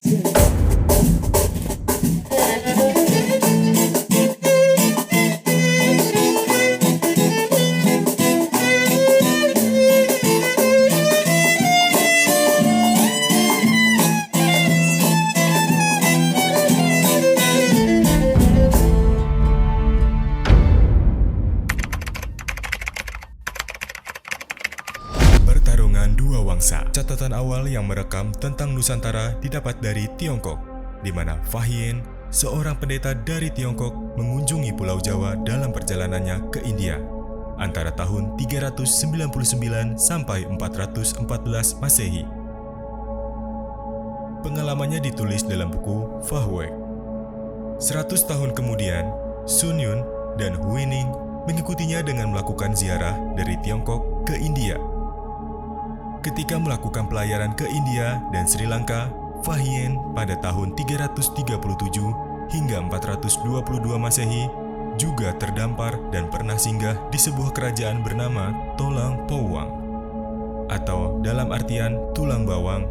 Pertarungan dua wangsa. Catatan awal yang merekam tentang Nusantara didapat dari Tiongkok, di mana Fahien, seorang pendeta dari Tiongkok, mengunjungi Pulau Jawa dalam perjalanannya ke India antara tahun 399 sampai 414 Masehi. Pengalamannya ditulis dalam buku Fahwe. 100 tahun kemudian, Sun Yun dan Huining mengikutinya dengan melakukan ziarah dari Tiongkok ke India. Ketika melakukan pelayaran ke India dan Sri Lanka, Fahien pada tahun 337 hingga 422 Masehi juga terdampar dan pernah singgah di sebuah kerajaan bernama Tolang Powang, atau dalam artian tulang bawang,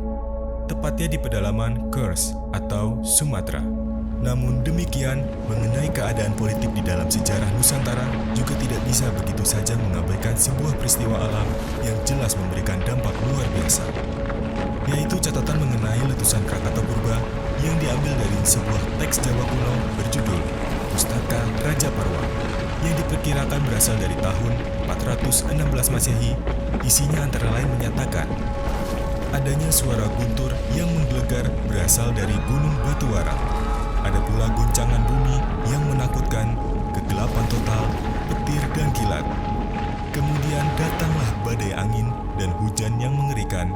tepatnya di pedalaman Kers atau Sumatera. Namun demikian, mengenai keadaan politik di dalam sejarah Nusantara juga tidak bisa begitu saja mengabaikan sebuah peristiwa alam yang jelas memberikan dampak luar biasa, yaitu catatan mengenai letusan Krakatau Purba yang diambil dari sebuah teks Jawa kuno berjudul Pustaka Raja Parwa, yang diperkirakan berasal dari tahun 416 Masehi. Isinya antara lain menyatakan adanya suara guntur yang menggelegar berasal dari Gunung Batuwara. Ada pula goncangan bumi yang menakutkan, kegelapan total, petir dan kilat. Kemudian datanglah badai angin dan hujan yang mengerikan,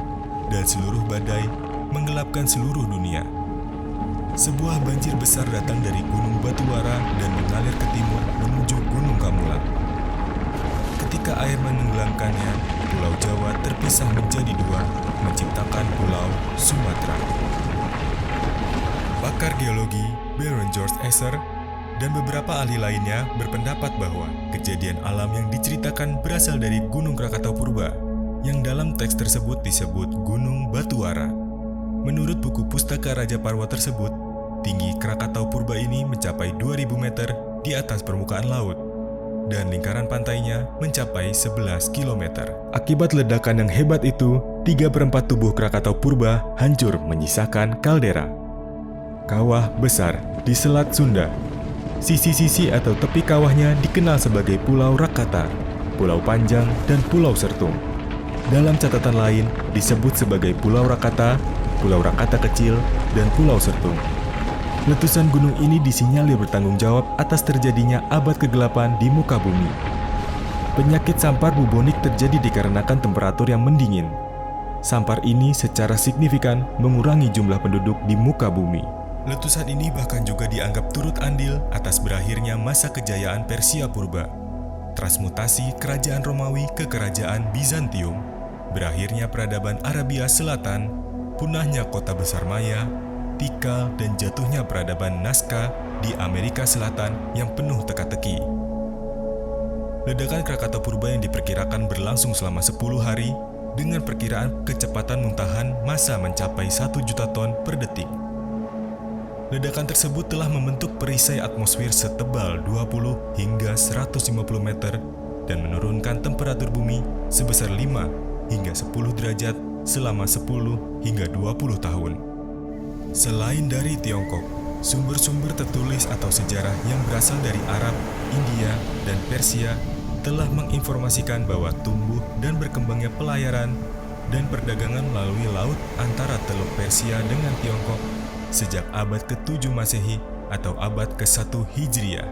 dan seluruh badai menggelapkan seluruh dunia. Sebuah banjir besar datang dari Gunung Batuwara dan mengalir ke timur menuju Gunung Kamulang. Ketika air menenggelamkannya, Pulau Jawa terpisah menjadi dua, menciptakan Pulau Sumatera. Pakar geologi Baron George Esser dan beberapa ahli lainnya berpendapat bahwa kejadian alam yang diceritakan berasal dari Gunung Krakatau Purba, yang dalam teks tersebut disebut Gunung Batuwara. Menurut buku Pustaka Raja Parwa tersebut, tinggi Krakatau Purba ini mencapai 2000 meter di atas permukaan laut, dan lingkaran pantainya mencapai 11 km. Akibat ledakan yang hebat itu, 3/4 tubuh Krakatau Purba hancur menyisakan kaldera. Kawah besar di Selat Sunda. Sisi-sisi atau tepi kawahnya dikenal sebagai Pulau Rakata, Pulau Panjang, dan Pulau Sertung. Dalam catatan lain disebut sebagai Pulau Rakata, Pulau Rakata Kecil, dan Pulau Sertung. Letusan gunung ini disinyalir bertanggung jawab atas terjadinya abad kegelapan di muka bumi. Penyakit sampar bubonik terjadi dikarenakan temperatur yang mendingin. Sampar ini secara signifikan mengurangi jumlah penduduk di muka bumi. Letusan ini bahkan juga dianggap turut andil atas berakhirnya masa kejayaan Persia Purba, transmutasi kerajaan Romawi ke kerajaan Bizantium, berakhirnya peradaban Arabia Selatan, punahnya kota besar Maya, Tikal, dan jatuhnya peradaban Nazca di Amerika Selatan yang penuh teka-teki. Ledakan Krakatau Purba yang diperkirakan berlangsung selama 10 hari dengan perkiraan kecepatan muntahan massa mencapai 1 juta ton per detik. Ledakan tersebut telah membentuk perisai atmosfer setebal 20 hingga 150 meter dan menurunkan temperatur bumi sebesar 5 hingga 10 derajat selama 10 hingga 20 tahun. Selain dari Tiongkok, sumber-sumber tertulis atau sejarah yang berasal dari Arab, India, dan Persia telah menginformasikan bahwa tumbuh dan berkembangnya pelayaran dan perdagangan melalui laut antara Teluk Persia dengan Tiongkok sejak abad ke-7 Masehi atau abad ke-1 Hijriah.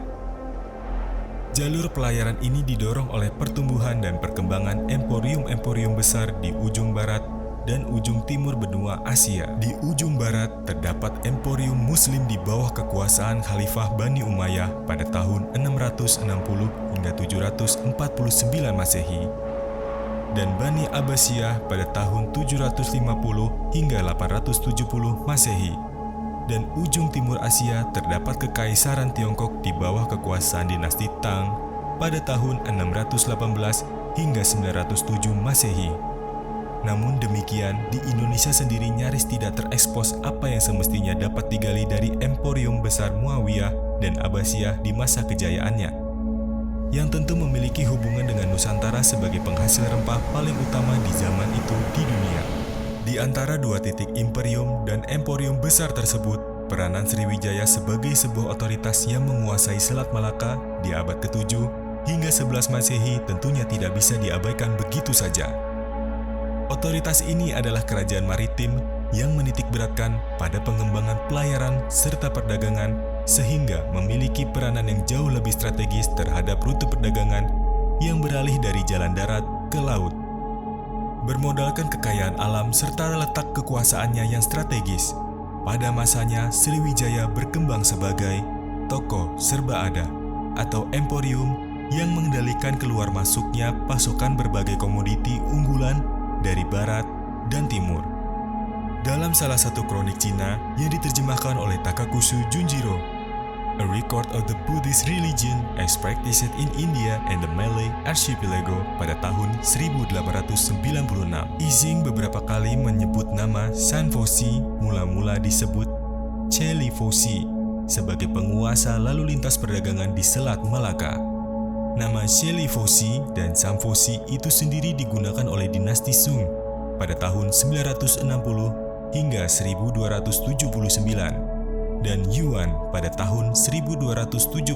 Jalur pelayaran ini didorong oleh pertumbuhan dan perkembangan emporium-emporium besar di ujung barat dan ujung timur benua Asia. Di ujung barat terdapat emporium Muslim di bawah kekuasaan Khalifah Bani Umayyah pada tahun 660 hingga 749 Masehi, dan Bani Abbasiyah pada tahun 750 hingga 870 Masehi. Dan ujung timur Asia terdapat Kekaisaran Tiongkok di bawah kekuasaan dinasti Tang pada tahun 618 hingga 907 Masehi. Namun demikian, di Indonesia sendiri nyaris tidak terekspos apa yang semestinya dapat digali dari emporium besar Muawiyah dan Abbasiyah di masa kejayaannya, yang tentu memiliki hubungan dengan Nusantara sebagai penghasil rempah paling utama di zaman itu di dunia. Di antara dua titik imperium dan emporium besar tersebut, peranan Sriwijaya sebagai sebuah otoritas yang menguasai Selat Malaka di abad ke-7 hingga 11 Masehi tentunya tidak bisa diabaikan begitu saja. Otoritas ini adalah kerajaan maritim yang menitik beratkan pada pengembangan pelayaran serta perdagangan sehingga memiliki peranan yang jauh lebih strategis terhadap rute perdagangan yang beralih dari jalan darat ke laut. Bermodalkan kekayaan alam serta letak kekuasaannya yang strategis, pada masanya Sriwijaya berkembang sebagai toko serba ada atau emporium yang mengendalikan keluar masuknya pasokan berbagai komoditi unggulan dari barat dan timur. Dalam salah satu kronik Cina yang diterjemahkan oleh Takakusu Junjiro, A Record of the Buddhist Religion as Practiced in India and the Malay Archipelago pada tahun 1896, Ising beberapa kali menyebut nama San Fosi, mula-mula disebut Cheli Fosi, sebagai penguasa lalu lintas perdagangan di Selat Malaka. Nama Cheli Fosi dan Sam Fosi itu sendiri digunakan oleh dinasti Sung pada tahun 960 hingga 1279 dan Yuan pada tahun 1279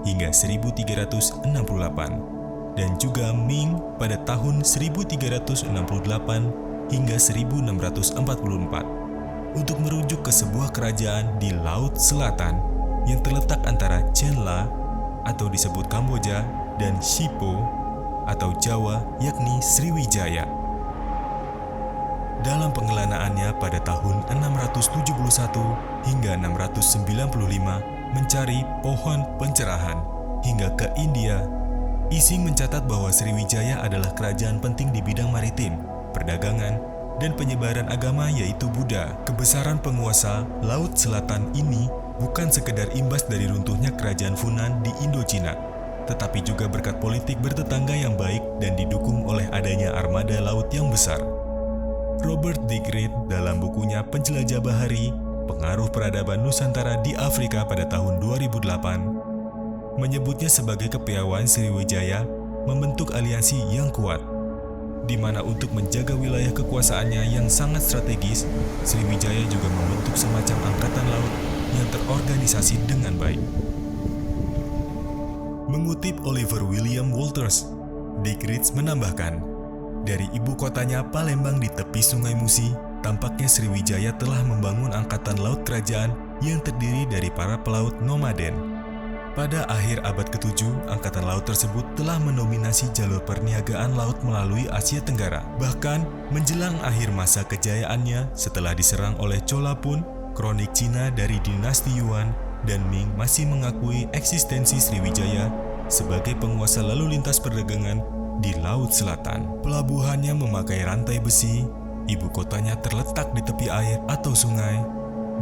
hingga 1368 dan juga Ming pada tahun 1368 hingga 1644 untuk merujuk ke sebuah kerajaan di Laut Selatan yang terletak antara Chenla atau disebut Kamboja dan Sipo atau Jawa yakni Sriwijaya. Dalam pengelanaannya pada tahun 671 hingga 695 mencari pohon pencerahan hingga ke India, Ising mencatat bahwa Sriwijaya adalah kerajaan penting di bidang maritim, perdagangan, dan penyebaran agama yaitu Buddha. Kebesaran penguasa Laut Selatan ini bukan sekedar imbas dari runtuhnya kerajaan Funan di Indochina, tetapi juga berkat politik bertetangga yang baik dan didukung oleh adanya armada laut yang besar. Robert Digreed dalam bukunya Penjelajah Bahari, Pengaruh Peradaban Nusantara di Afrika pada tahun 2008, menyebutnya sebagai kepiawaian Sriwijaya membentuk aliansi yang kuat, di mana untuk menjaga wilayah kekuasaannya yang sangat strategis, Sriwijaya juga membentuk semacam angkatan laut yang terorganisasi dengan baik. Mengutip Oliver William Walters, Digreed menambahkan, dari ibu kotanya Palembang di tepi Sungai Musi, tampaknya Sriwijaya telah membangun angkatan laut kerajaan yang terdiri dari para pelaut nomaden. Pada akhir abad ke-7, angkatan laut tersebut telah mendominasi jalur perniagaan laut melalui Asia Tenggara. Bahkan menjelang akhir masa kejayaannya setelah diserang oleh Chola pun, kronik Cina dari dinasti Yuan dan Ming masih mengakui eksistensi Sriwijaya sebagai penguasa lalu lintas perdagangan di Laut Selatan. Pelabuhannya memakai rantai besi, ibu kotanya terletak di tepi air atau sungai,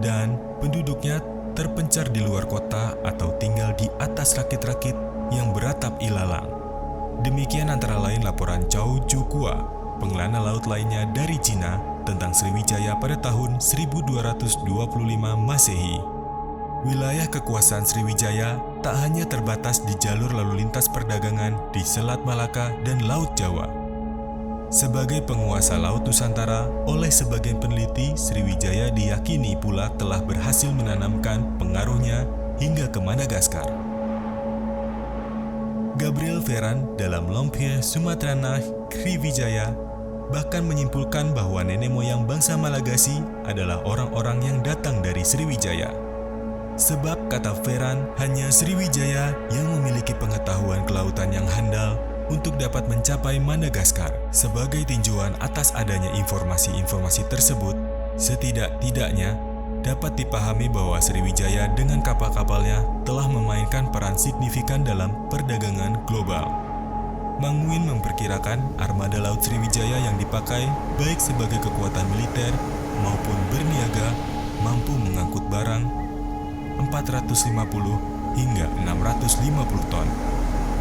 dan penduduknya terpencar di luar kota atau tinggal di atas rakit-rakit yang beratap ilalang. Demikian antara lain laporan Chow Jukua, pengelana laut lainnya dari Cina, tentang Sriwijaya pada tahun 1225 Masehi. Wilayah kekuasaan Sriwijaya tak hanya terbatas di jalur lalu lintas perdagangan di Selat Malaka dan Laut Jawa. Sebagai penguasa Laut Nusantara, oleh sebagian peneliti, Sriwijaya diyakini pula telah berhasil menanamkan pengaruhnya hingga ke Madagaskar. Gabriel Ferran dalam Lompia Sumatrana Sriwijaya bahkan menyimpulkan bahwa nenek moyang bangsa Malagasy adalah orang-orang yang datang dari Sriwijaya. Sebab, kata Ferran, hanya Sriwijaya yang memiliki pengetahuan kelautan yang handal untuk dapat mencapai Madagaskar. Sebagai tinjauan atas adanya informasi-informasi tersebut, setidak-tidaknya dapat dipahami bahwa Sriwijaya dengan kapal-kapalnya telah memainkan peran signifikan dalam perdagangan global. Mang Win memperkirakan armada laut Sriwijaya yang dipakai baik sebagai kekuatan militer maupun berniaga mampu mengangkut barang 450 hingga 650 ton.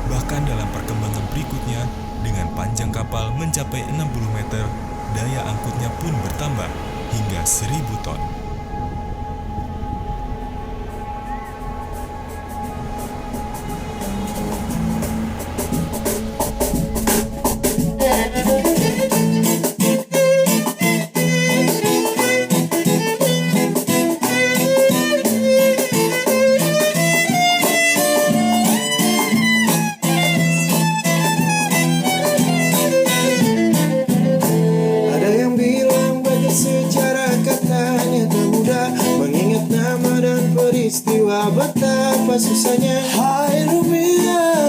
Bahkan dalam perkembangan berikutnya, Dengan panjang kapal mencapai 60 meter, daya angkutnya pun bertambah hingga 1.000 ton. Ada yang bilang baca sejarah katanya tak mudah mengingat nama dan peristiwa betapa susahnya. Hai Rupiah,